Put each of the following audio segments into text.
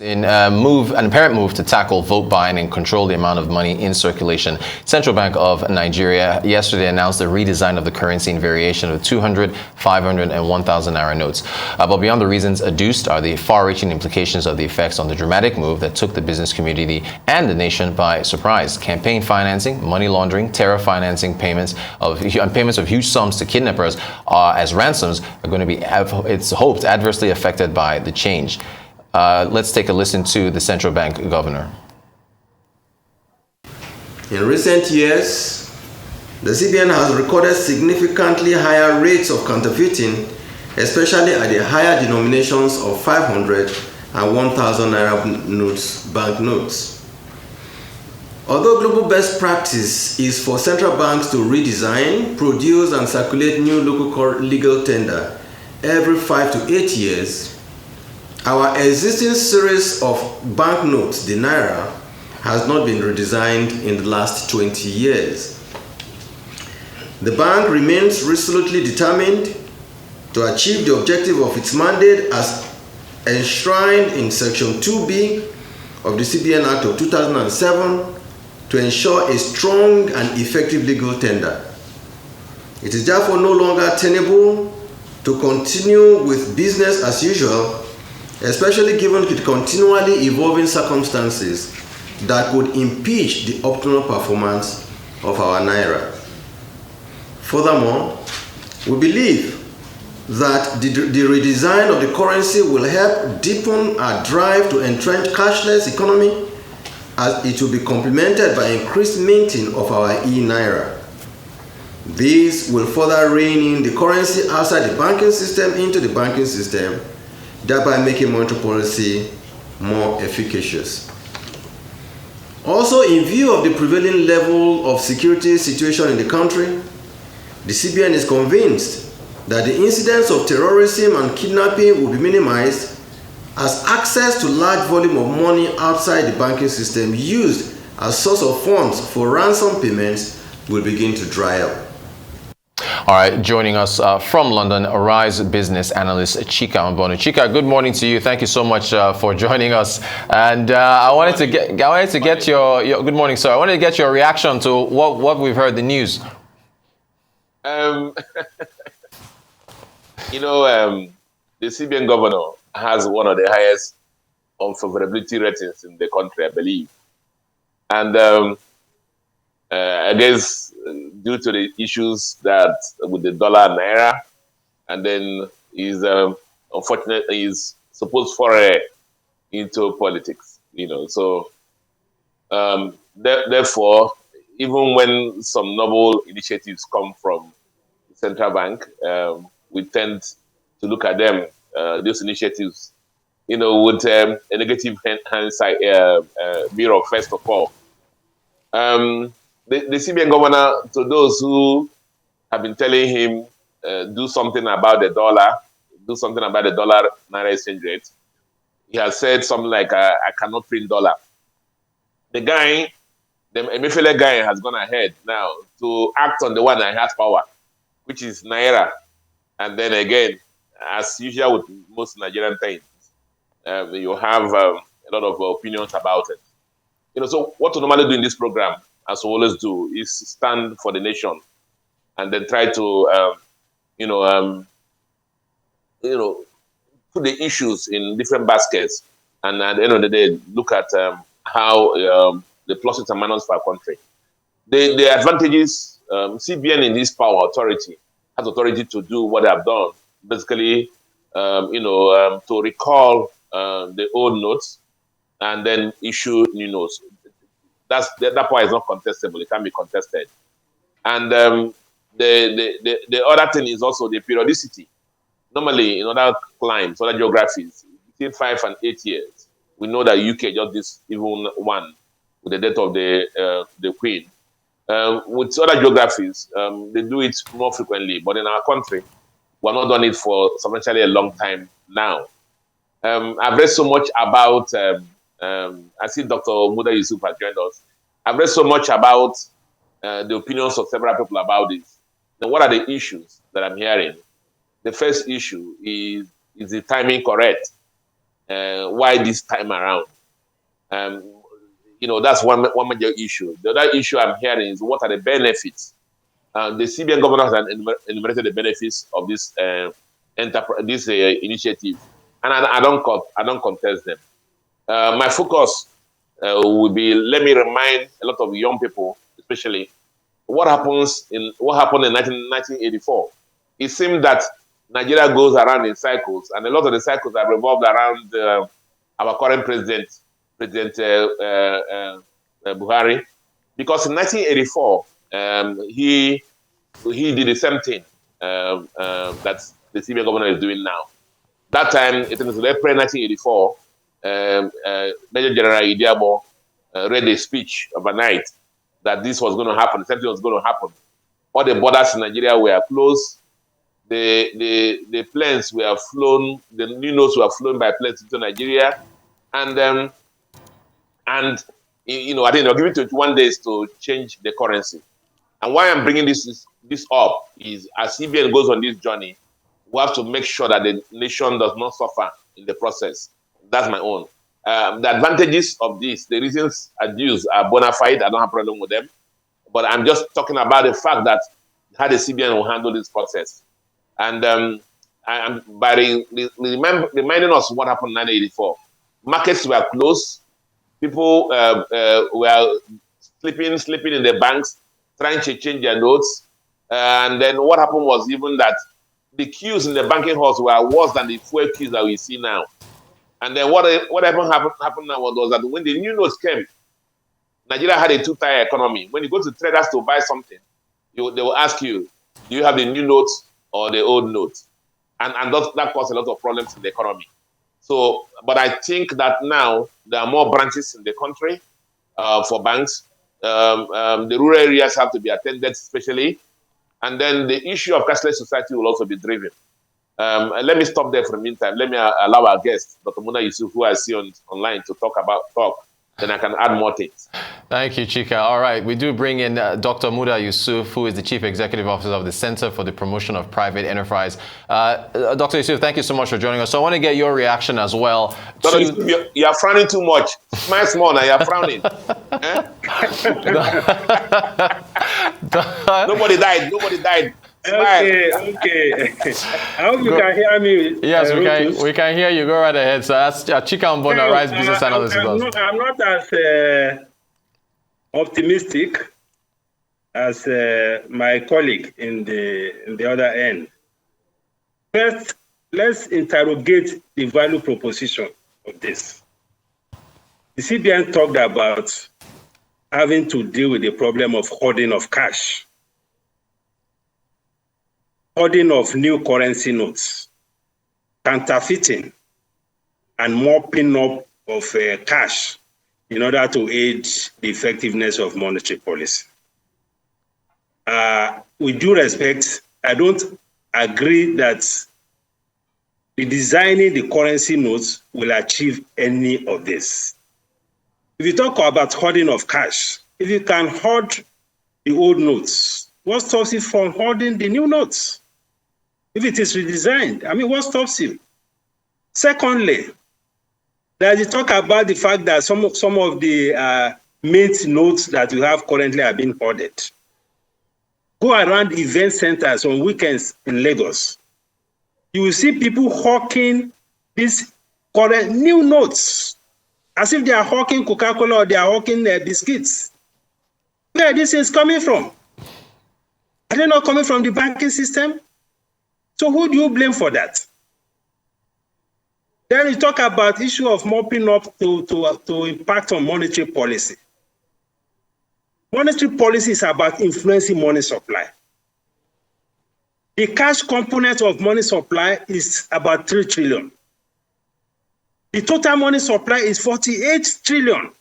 In an apparent move to tackle vote buying and control the amount of money in circulation, Central Bank of Nigeria yesterday announced a redesign of the currency in variation of 200, 500, and 1,000 Naira notes. But beyond the reasons adduced are the far-reaching implications of the effects on the dramatic move that took the business community and the nation by surprise. Campaign financing, money laundering, terror financing, payments of huge sums to kidnappers as ransoms are going to be, it's hoped, adversely affected by the change. Let's take a listen to the central bank governor. In recent years, the CBN has recorded significantly higher rates of counterfeiting, especially at the higher denominations of 500 and 1,000 Naira notes, banknotes. Although global best practice is for central banks to redesign, produce, and circulate new local legal tender every 5 to 8 years, our existing series of banknotes, the Naira, has not been redesigned in the last 20 years. The bank remains resolutely determined to achieve the objective of its mandate as enshrined in Section 2B of the CBN Act of 2007 to ensure a strong and effective legal tender. It is therefore no longer tenable to continue with business as usual, especially given the continually evolving circumstances that could impeach the optimal performance of our Naira. Furthermore, we believe that the redesign of the currency will help deepen our drive to entrench cashless economy, as it will be complemented by increased minting of our e-Naira. This will further rein in the currency outside the banking system into the banking system, thereby making monetary policy more efficacious. Also, in view of the prevailing level of security situation in the country, the CBN is convinced that the incidence of terrorism and kidnapping will be minimized, as access to large volume of money outside the banking system used as source of funds for ransom payments will begin to dry up. All right, joining us from London, Arise business analyst Chika Mbonu. Chika, good morning to you. Thank you so much for joining us. And I wanted to get your good morning, sir. I wanted to get your reaction to what we've heard, the news. The CBN governor has one of the highest unfavorability ratings in the country, I believe. And I guess due to the issues that with the dollar and Naira, and then is unfortunately is supposed foray into politics, So therefore, even when some noble initiatives come from the central bank, we tend to look at them, those initiatives, with a negative hindsight mirror first of all. The CBN governor, to those who have been telling him, do something about the dollar, do something about the dollar-Naira exchange rate, he has said something like, I cannot print dollar. The Emefiele guy has gone ahead now to act on the one that has power, which is Naira. And then again, as usual with most Nigerian things, you have a lot of opinions about it. So what we normally do in this program, as we always do, is stand for the nation and then try to, put the issues in different baskets, and at the end of the day, look at how the pluses and minuses for our country. The advantages, CBN in this power authority has authority to do what they have done, basically, to recall the old notes and then issue new notes. That part is not contestable; it can be contested. And the other thing is also the periodicity. Normally, in other climes, other geographies, between 5 and 8 years, we know that UK just this even one with the death of the Queen. With other geographies, they do it more frequently, but in our country, we're not done it for substantially a long time now. I've read so much about. I see Dr. Muda Yusuf has joined us. I've read so much about the opinions of several people about this. Now, what are the issues that I'm hearing? The first issue is the timing correct? why this time around. That's one major issue. The other issue I'm hearing is what are the benefits? The CBN governor has enumerated the benefits of this initiative, and I don't contest them. My focus will be, let me remind a lot of young people, especially, what happened in 1984. It seemed that Nigeria goes around in cycles, and a lot of the cycles are revolved around our current president, Buhari, because in 1984 he did the same thing that the CBN governor is doing now. That time, it was April 1984. Major General Idiabo read a speech overnight that this was going to happen, something was going to happen. All the borders in Nigeria were closed. The planes were flown, the new notes were flown by planes into Nigeria. And I think they're giving 21 days to change the currency. And why I'm bringing this up is, as CBN goes on this journey, we have to make sure that the nation does not suffer in the process. That's my own. The advantages of this, the reasons adduced are bona fide. I don't have a problem with them. But I'm just talking about the fact that how the CBN will handle this process. And by reminding us what happened in 1984, markets were closed. People were sleeping in the banks, trying to change their notes. And then what happened was even that the queues in the banking halls were worse than the fuel queues that we see now. And then what happened now was that when the new notes came, Nigeria had a two-tier economy. When you go to traders to buy something, they will ask you, do you have the new notes or the old notes? And that caused a lot of problems in the economy. So, but I think that now there are more branches in the country for banks. The rural areas have to be attended especially. And then the issue of cashless society will also be driven. Let me stop there for a meantime. Let me allow our guest, Dr. Muda Yusuf, who I see online, to talk. Then I can add more things. Thank you, Chika. All right, we do bring in Dr. Muda Yusuf, who is the Chief Executive Officer of the Center for the Promotion of Private Enterprise. Dr. Yusuf, thank you so much for joining us. So I want to get your reaction as well. Dr. Yusuf, you are frowning too much. Smile small now, you are frowning. Nobody died. Okay. I hope you can hear me. Yes, we can hear you. Go right ahead. So that's Chika and Mbonu, Rise Business Analyst. I'm not as optimistic as my colleague in the other end. First, let's interrogate the value proposition of this. The CBN talked about having to deal with the problem of hoarding of cash, hoarding of new currency notes, counterfeiting, and mopping up of cash in order to aid the effectiveness of monetary policy. With due respect, I don't agree that redesigning the currency notes will achieve any of this. If you talk about hoarding of cash, if you can hoard the old notes, what stops you from hoarding the new notes? If it is redesigned, what stops you? Secondly, there's a talk about the fact that some of the mint notes that we have currently are being hoarded. Go around event centers on weekends in Lagos. You will see people hawking these current new notes as if they are hawking Coca-Cola or they are hawking biscuits. Where are these things coming from? Are they not coming from the banking system? So who do you blame for that? Then you talk about issue of mopping up to impact on monetary policy. Monetary policy is about influencing money supply. The cash component of money supply is about 3 trillion. The total money supply is 48 trillion.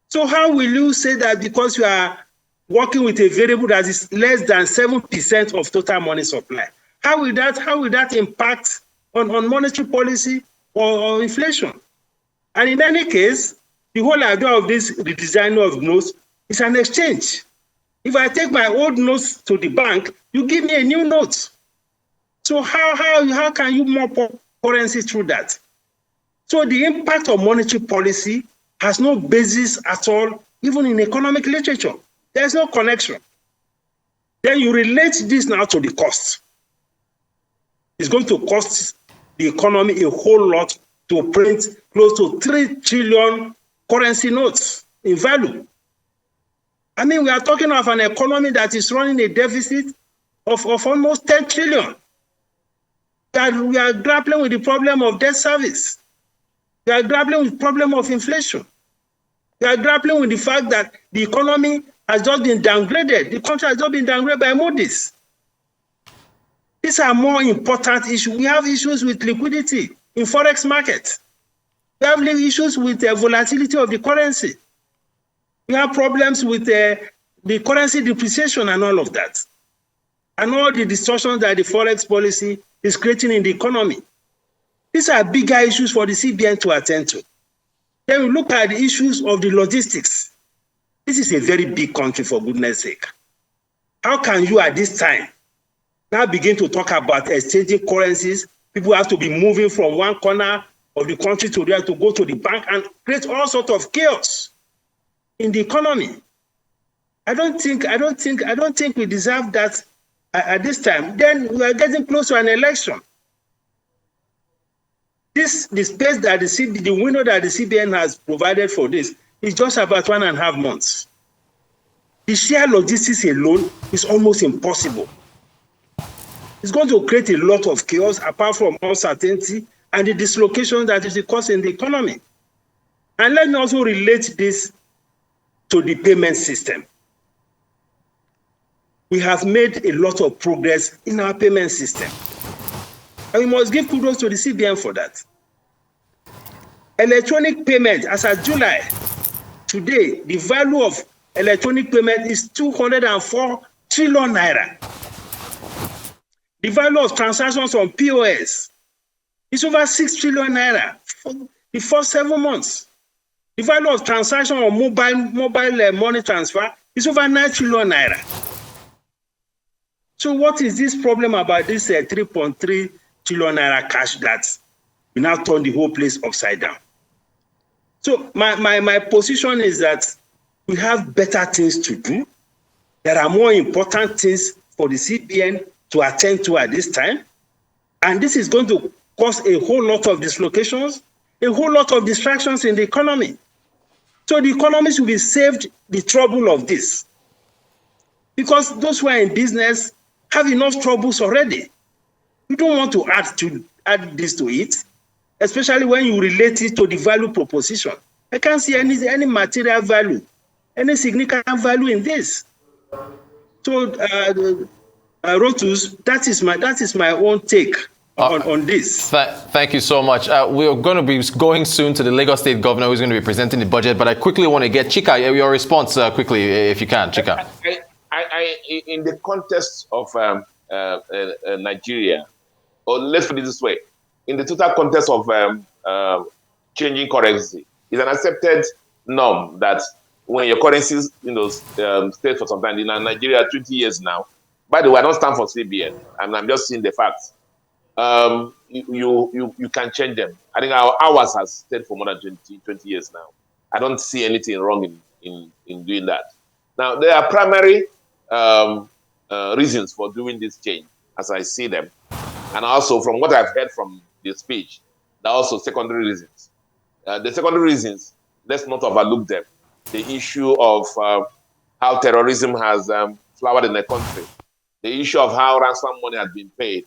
So how will you say that because you are working with a variable that is less than 7% of total money supply? How will that impact on monetary policy or inflation? And in any case, the whole idea of this redesign of notes is an exchange. If I take my old notes to the bank, you give me a new note. So how can you mop up currency through that? So the impact of monetary policy has no basis at all, even in economic literature. There's no connection. Then you relate this now to the cost. It's going to cost the economy a whole lot to print close to 3 trillion currency notes in value. I mean, we are talking of an economy that is running a deficit of almost 10 trillion. That we are grappling with the problem of debt service. We are grappling with the problem of inflation. We are grappling with the fact that the economy has just been downgraded. The country has just been downgraded by Moody's. These are more important issues. We have issues with liquidity in forex market. We have issues with the volatility of the currency. We have problems with the currency depreciation and all of that. And all the distortions that the forex policy is creating in the economy. These are bigger issues for the CBN to attend to. Then we look at the issues of the logistics. This is a very big country, for goodness sake. How can you at this time now begin to talk about exchanging currencies? People have to be moving from one corner of the country to the other to go to the bank and create all sorts of chaos in the economy. I don't think we deserve that at this time. Then we are getting close to an election. The space that the window that the CBN has provided for this is just about 1.5 months. The sheer logistics alone is almost impossible. It's going to create a lot of chaos apart from uncertainty and the dislocation that is causing the economy. And let me also relate this to the payment system. We have made a lot of progress in our payment system. And we must give kudos to the CBN for that. Electronic payment, as of July, today, the value of electronic payment is 204 trillion naira. The value of transactions on POS is over 6 trillion naira for the first 7 months. The value of transaction on mobile money transfer is over 9 trillion naira. So what is this problem about this 3.3 trillion naira cash that we now turn the whole place upside down? So my position is that we have better things to do. There are more important things for the CBN to attend to at this time. And this is going to cause a whole lot of dislocations, a whole lot of distractions in the economy. So the economies will be saved the trouble of this. Because those who are in business have enough troubles already. You don't want to add this to it, especially when you relate it to the value proposition. I can't see any material value, any significant value in this. So, Rotus, that is my own take on this. Thank you so much. We're going to be going soon to the Lagos State Governor who's going to be presenting the budget, but I quickly want to get Chika, your response quickly, if you can, Chika. In the context of Nigeria, or let's put it this way, in the total context of changing currency, it's an accepted norm that when your currencies, stay for some time, in Nigeria, 20 years now. By the way, I don't stand for CBN, and I'm just seeing the facts. You can change them. I think ours has stayed for more than 20 years now. I don't see anything wrong in doing that. Now, there are primary reasons for doing this change, as I see them. And also, from what I've heard from the speech, there are also secondary reasons. The secondary reasons, let's not overlook them. The issue of how terrorism has flowered in the country. The issue of how ransom money has been paid.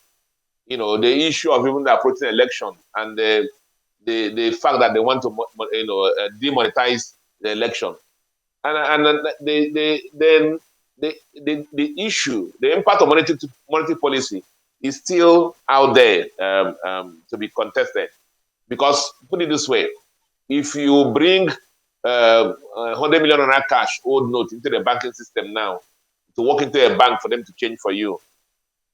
The issue of even the approaching election and the fact that they want to demonetize the election. And then the issue, the impact of monetary policy is still out there to be contested. Because, put it this way, if you bring 100 million naira cash, old note, into the banking system now, to walk into a bank for them to change for you,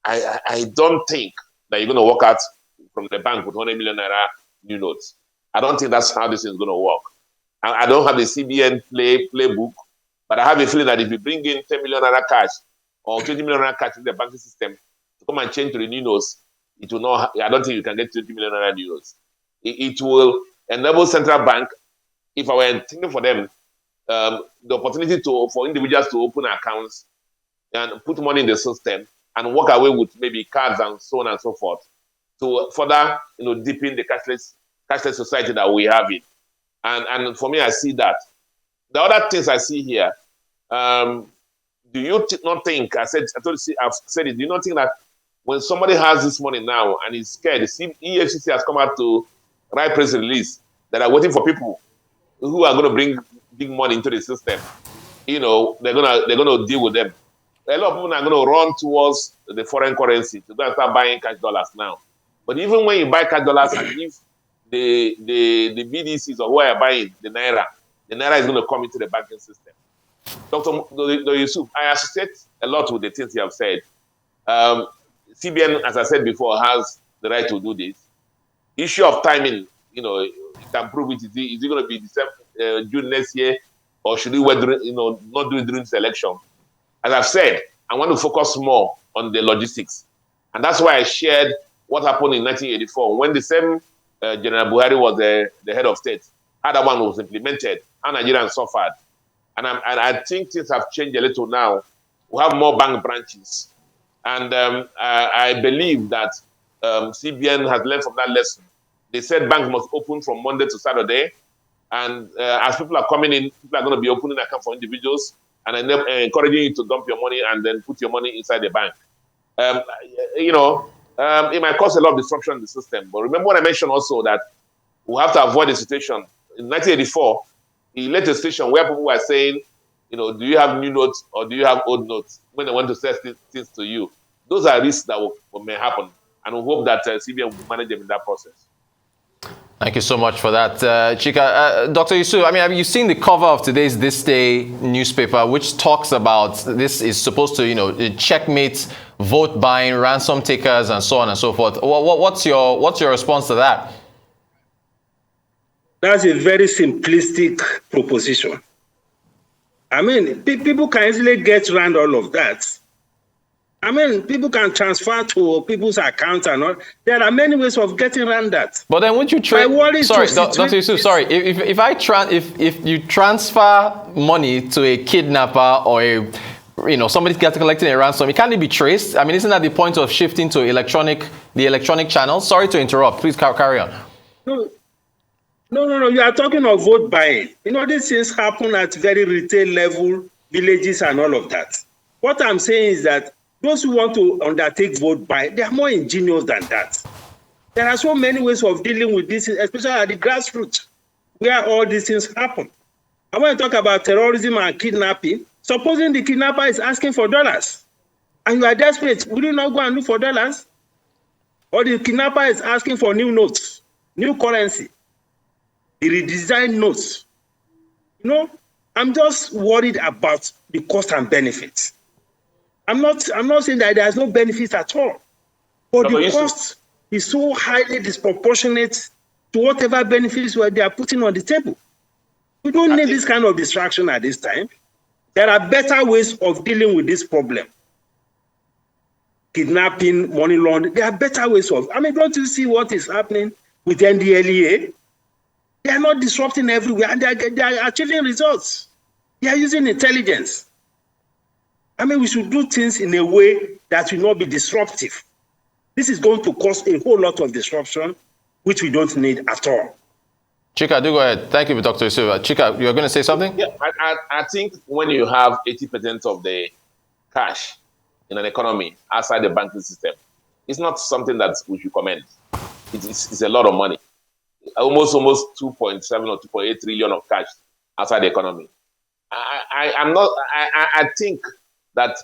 I don't think that you're going to walk out from the bank with 100 million naira new notes. I don't think that's how this is going to work. I don't have the CBN playbook, but I have a feeling that if you bring in 10 million naira cash or 20 million naira cash in the banking system to come and change to the new notes, it will not. I don't think you can get 20 million naira new notes. It will enable central bank, if I were thinking for them, the opportunity for individuals to open accounts and put money in the system and walk away with maybe cards and so on and so forth to further, deepen the cashless society that we have it. And for me, I see that. The other things I see here, do you not think, I've said it, do you not think that when somebody has this money now and is scared, the EFCC has come out to write press release that are waiting for people who are going to bring big money into the system, they're gonna deal with them. A lot of people are going to run towards the foreign currency to go and start buying cash dollars now. But even when you buy cash dollars, and if the BDCs or who are buying the Naira is going to come into the banking system. Dr. Yusuf, I associate a lot with the things you have said. CBN, as I said before, has the right to do this. Issue of timing, you can prove it. Is it going to be December, June next year, or should we not do it during this election? As I've said, I want to focus more on the logistics. And that's why I shared what happened in 1984 when the same General Buhari was the head of state. How that one was implemented, how Nigerians suffered. And I think things have changed a little now. We have more bank branches. And I believe that CBN has learned from that lesson. They said banks must open from Monday to Saturday. And as people are coming in, people are going to be opening accounts for individuals and encouraging you to dump your money and then put your money inside the bank. It might cause a lot of disruption in the system. But remember what I mentioned also, that we have to avoid the situation. In 1984, he led a situation where people were saying, do you have new notes or do you have old notes when they want to sell things to you? Those are risks that may happen. And we hope that CBN will manage them in that process. Thank you so much for that, Chika. Dr. Yusuf, have you seen the cover of today's This Day newspaper, which talks about this is supposed to, checkmate vote buying, ransom takers, and so on and so forth? What's your response to that? That's a very simplistic proposition. People can easily get around all of that. People can transfer to people's accounts and all. There are many ways of getting around that. But then wouldn't you Sorry, Dr. Yusuf, sorry. If you transfer money to a kidnapper or somebody collecting a ransom, can't it be traced? Isn't that the point of shifting to the electronic channels? Sorry to interrupt. Please carry on. No. You are talking of vote buying. These things happen at very retail level, villages and all of that. What I'm saying is that those who want to undertake vote buying, they are more ingenious than that. There are so many ways of dealing with this, especially at the grassroots, where all these things happen. I want to talk about terrorism and kidnapping. Supposing the kidnapper is asking for dollars, and you are desperate, will you not go and look for dollars? Or the kidnapper is asking for new notes, new currency, the redesigned notes. I'm just worried about the cost and benefits. I'm not saying that there's no benefits at all, but the cost is so highly disproportionate to whatever benefits they are putting on the table. We don't need this kind of distraction at this time. There are better ways of dealing with this problem. Kidnapping, money laundering, there are better ways of. Don't you see what is happening with NDLEA? They are not disrupting everywhere, and they are achieving results. They are using intelligence. We should do things in a way that will not be disruptive. This is going to cause a whole lot of disruption, which we don't need at all. Chika, do go ahead. Thank you, Dr. Yusuf. Chika, you're going to say something? Yeah, I think when you have 80% of the cash in an economy outside the banking system, it's not something that we should commend. It's a lot of money. Almost 2.7 or 2.8 trillion of cash outside the economy. I think that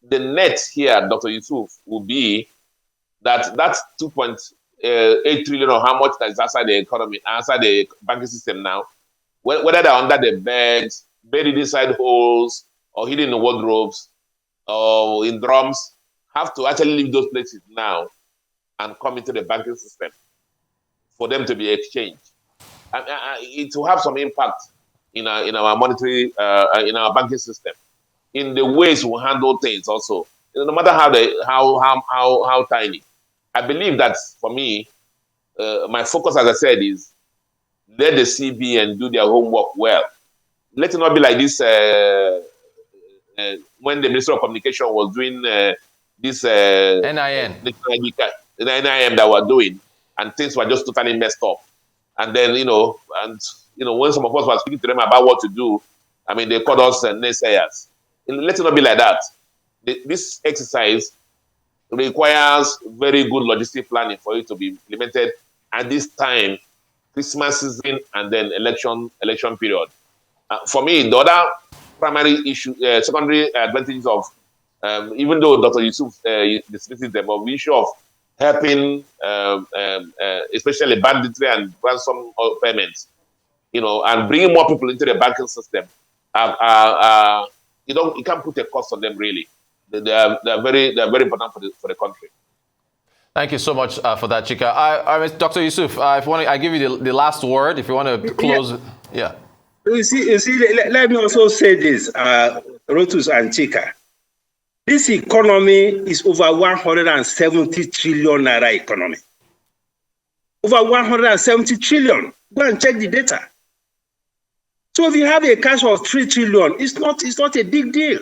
the net here, Dr. Yusuf, will be that 2.8 trillion or how much that is outside the economy, outside the banking system now, whether they're under the beds, buried inside holes, or hidden in wardrobes, or in drums, have to actually leave those places now and come into the banking system for them to be exchanged. It will have some impact in our monetary, in our banking system, in the ways we handle things also, no matter how tiny. I believe that for me, my focus, as I said, is let the CBN do their homework well. Let it not be like this when the Minister of Communication was doing this NIN. the NIM that we're doing, and things were just totally messed up. And then, when some of us were speaking to them about what to do, I mean, they called us naysayers. Let it not be like that. This exercise requires very good logistic planning for it to be implemented at this time, Christmas season, and then election period. For me, the other primary issue, secondary advantages of, even though Dr. Yusuf dismisses them, of the issue of helping, especially banditry and ransom payments, and bringing more people into the banking system, you can't put a cost on them really. They're very important for the country. Thank you so much for that, Chika. Dr. Yusuf, I give you the last word. If you want to close, yeah. You see, let me also say this, Rotus and Chika. This economy is over 170 trillion Naira economy. Over 170 trillion. Go and check the data. So if you have a cash of 3 trillion, it's not a big deal.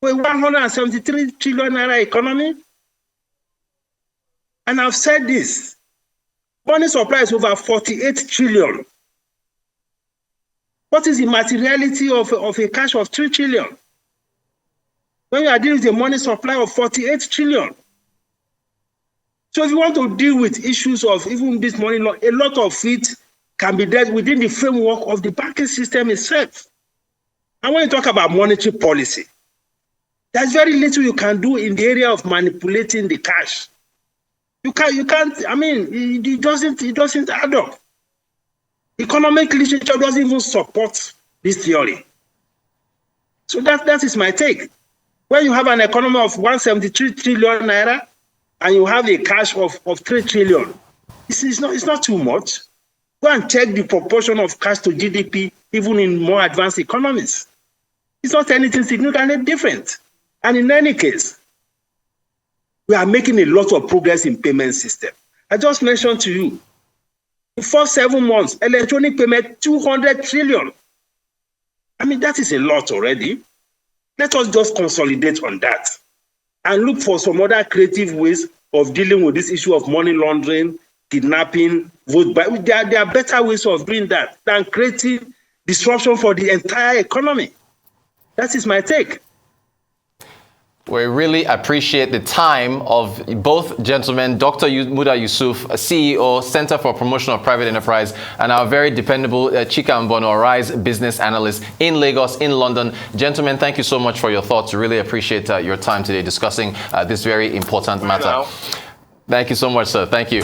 For 173 trillion Naira economy. And I've said this, money supply is over 48 trillion. What is the materiality of a cash of 3 trillion? When you are dealing with a money supply of 48 trillion. So if you want to deal with issues of even this money, a lot of it can be dealt within the framework of the banking system itself. And when you talk about monetary policy, there's very little you can do in the area of manipulating the cash. You can't, I mean, it doesn't add up. Economic literature doesn't even support this theory. So that is my take. When you have an economy of 173 trillion Naira and you have a cash of 3 trillion, it's not too much. Go and check the proportion of cash to GDP, even in more advanced economies. It's not anything significantly different. And in any case, we are making a lot of progress in payment system. I just mentioned to you, in the first 7 months, electronic payment, 200 trillion. I mean, that is a lot already. Let us just consolidate on that and look for some other creative ways of dealing with this issue of money laundering, kidnapping, vote buy. There are better ways of doing that than creating disruption for the entire economy. That is my take. We really appreciate the time of both gentlemen, Dr. Muda Yusuf, CEO, Center for Promotion of Private Enterprise, and our very dependable Chika Mbonu, Rise business analyst in Lagos, in London. Gentlemen, thank you so much for your thoughts. Really appreciate your time today discussing this very important matter. Thank you so much, sir. Thank you.